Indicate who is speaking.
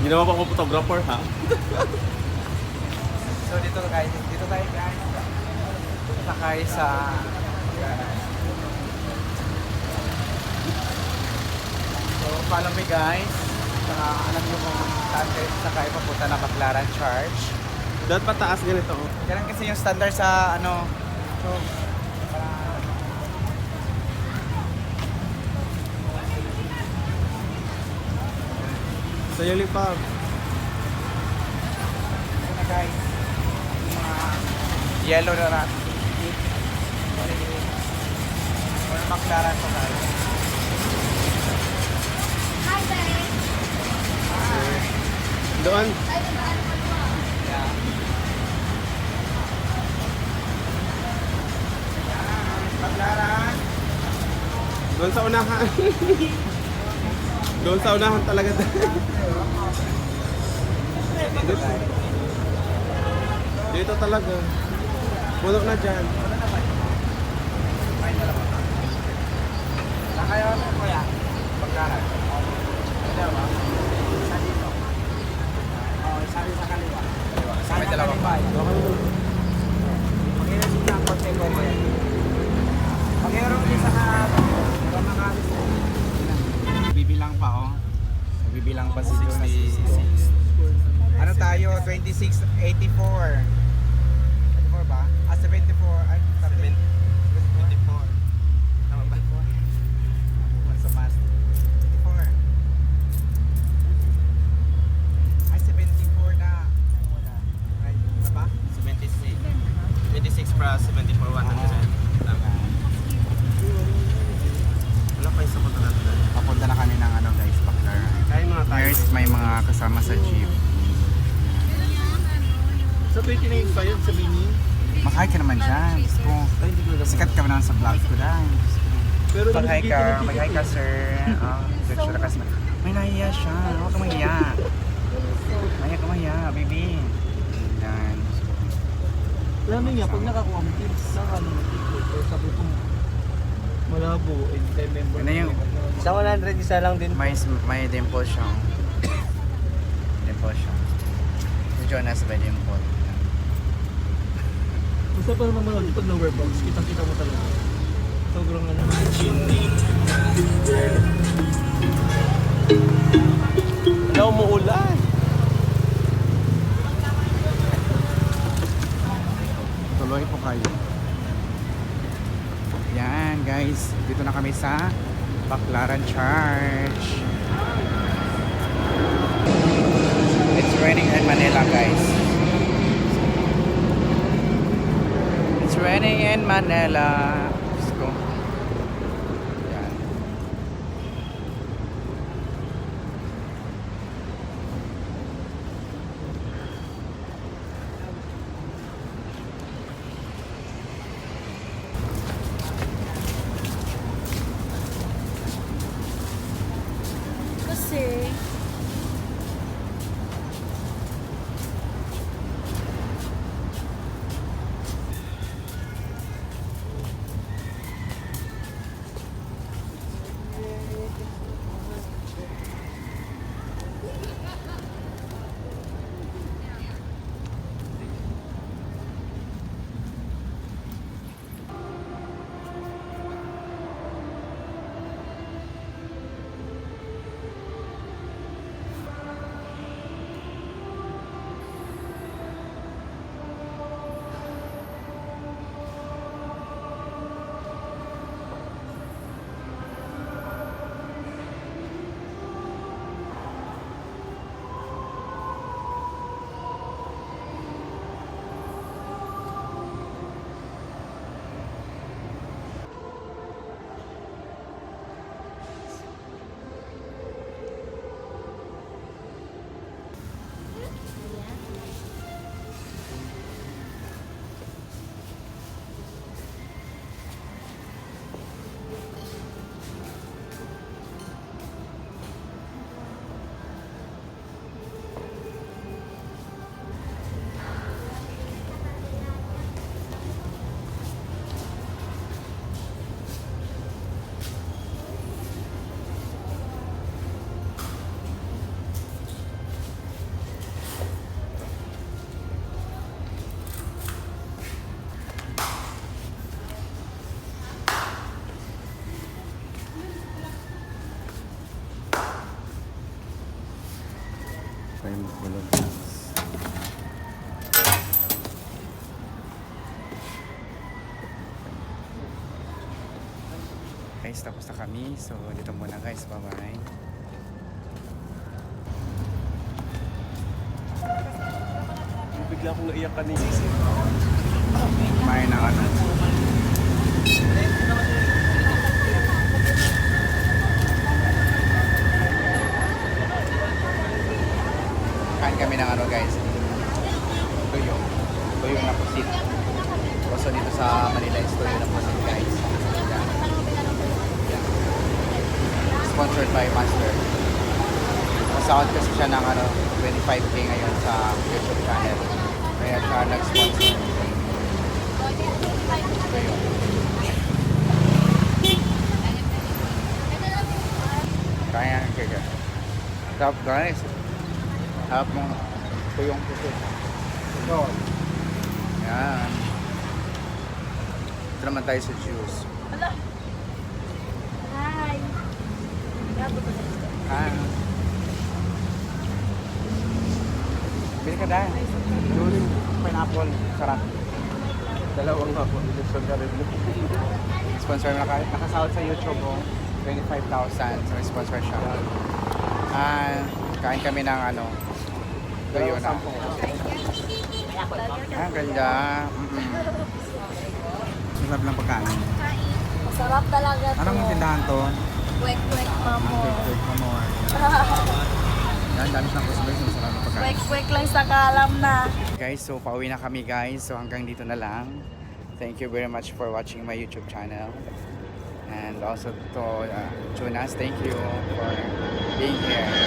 Speaker 1: Hindi naman ako photographer ha.
Speaker 2: So dito tayo guys. Sakay sa So follow me guys. Saka alam nyo kung saan kayo sakay papunta na Baclaran Church.
Speaker 1: Dapat pataas ganito.
Speaker 2: Ganun kasi yung standard sa ano. So
Speaker 1: Sa Yolipab.
Speaker 2: ito na guys. Yung mga yellow na rat. Or Baclaran po guys.
Speaker 1: Doon.
Speaker 2: Yeah. Baclaran.
Speaker 1: Doon sa unahan. Doon sa unahan talaga. Dito talaga. Puno na dyan.
Speaker 2: Saan kayo ano kuya? Baclaran. Ano ba? Isa dito. Oh, isa rin sa kaliwa. Sa may dalawang bahay. Mag-iras yung lang konti ko kuya. Mag-iarong din sa makalis. Bibilang pa oh. Bibilang pa si Jonas. Ano tayo? 2684. 84 ba? Ah, 74. Ay, 74. Tama ba? Buwan sa mas. 74. Ay, 74 na. Wala. Ay, isa ba?
Speaker 1: 26. 26 plus 74, 100. Tama. Wala pa isa ko talaga.
Speaker 2: Papunta na kami ng ano guys, Baclaran.
Speaker 1: Kaya mga tayo.
Speaker 2: There's may mga kasama sa jeep.
Speaker 1: Sa 29 pa yun, sa Bini.
Speaker 2: Makahay ka naman dyan. Diyos ko.
Speaker 1: Ay, hindi ko alam.
Speaker 2: Sikat ka naman sa vlog ko dahil.
Speaker 1: Pero
Speaker 2: Mag-hi ka sir. Picture ka kasi. May nahiya siya. Huwag ka mahiya. Mahiya, baby. Yan.
Speaker 3: Alam niya, pag nakakuha mo tips sa ano, sabi ko, malabo, and I remember.
Speaker 2: Ano yung,
Speaker 3: Sa 100, isa lang din.
Speaker 2: may dimple siya. Dimple siya. Si Jonas by dimple.
Speaker 3: Basta pa naman manood, pag lower box, kitang-kita mo talaga. Sobrang ano.
Speaker 1: Wala umuulan.
Speaker 2: Tuloy po kayo. Yan guys, dito na kami sa Baclaran Church. It's raining in Manila guys. It's raining in Manila. Let's go. Yan.
Speaker 4: Kasi
Speaker 2: Guys, tapos na kami. So, dito muna guys. Bye-bye.
Speaker 3: Bigla akong naiyak kanina.
Speaker 2: Kumain ng ano. Kain kami ng ano guys. Tuyo. Tuyo na pusit. Also dito sa Manila is tuyo na pusit guys. Yan. Yan. Sponsored by Master. Masahod kasi siya ng ano, 25k ngayon sa YouTube channel. Kaya siya nag-sponsor. Tuyo. Kaya kaya. Sarap guys. Sarap ng tuyong pusit. Ito. Yan. Ito naman tayo sa juice.
Speaker 4: Hi.
Speaker 2: Ah. Bili ka dahil. Juice. Pineapple. Sarap.
Speaker 3: Dalawang nga po. Ilusyon ka rin.
Speaker 2: Sponsor na nakasahod sa YouTube oh. 25,000. So sponsor siya. Kain kami ng ano. Tuyo na. Ganda. Sarap ng pagkain.
Speaker 4: Masarap talaga to.
Speaker 2: Anong tindahan to?
Speaker 4: Kwek-kwek, mamo.
Speaker 2: Yan, dami ng customers. Masarap ng pagkain.
Speaker 4: Kwek-kwek lang sa kalam na.
Speaker 2: Guys, so pauwi na kami guys. So hanggang dito na lang. Thank you very much for watching my YouTube channel. And also to Jonas, thank you for being here.